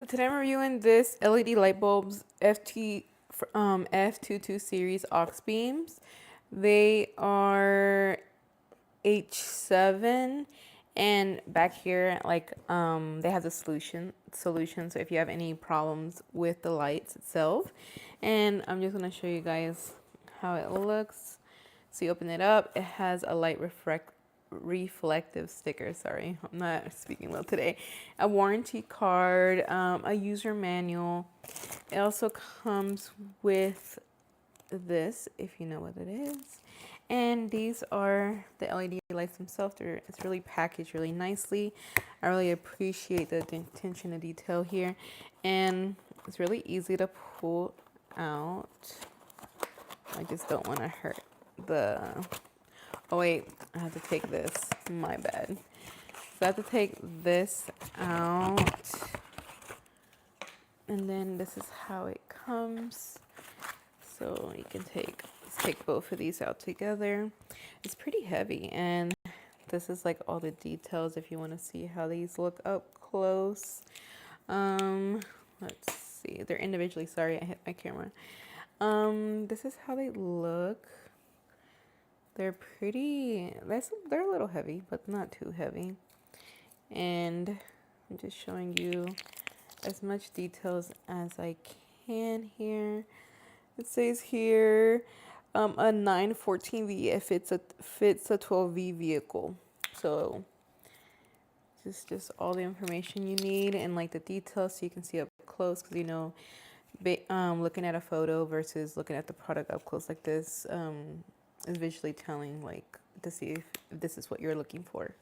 Today I'm reviewing this LED light bulbs F22 series aux beams. They are H7, and back here they have the solution. So if you have any problems with the lights itself, and I'm just gonna show you guys how it looks. So you open it up, it has a light reflective sticker. Sorry, I'm not speaking well today. A warranty card, a user manual. It also comes with this, if you know what it is. And these are the LED lights themselves. It's really packaged really nicely. I really appreciate the attention to detail here. And it's really easy to pull out. I just don't want to hurt the... Oh wait, I have to take this. My bad. So I have to take this out. And then this is how it comes. So you can let's take both of these out together. It's pretty heavy, and this is like all the details if you want to see how these look up close. Let's see. They're individually. Sorry, I hit my camera. This is how they look. They're pretty, they're a little heavy, but not too heavy. And I'm just showing you as much details as I can here. It says here, a 914V if it's fits a 12V vehicle. So this is just all the information you need and like the details so you can see up close, because looking at a photo versus looking at the product up close like this is visually telling, like to see if this is what you're looking for.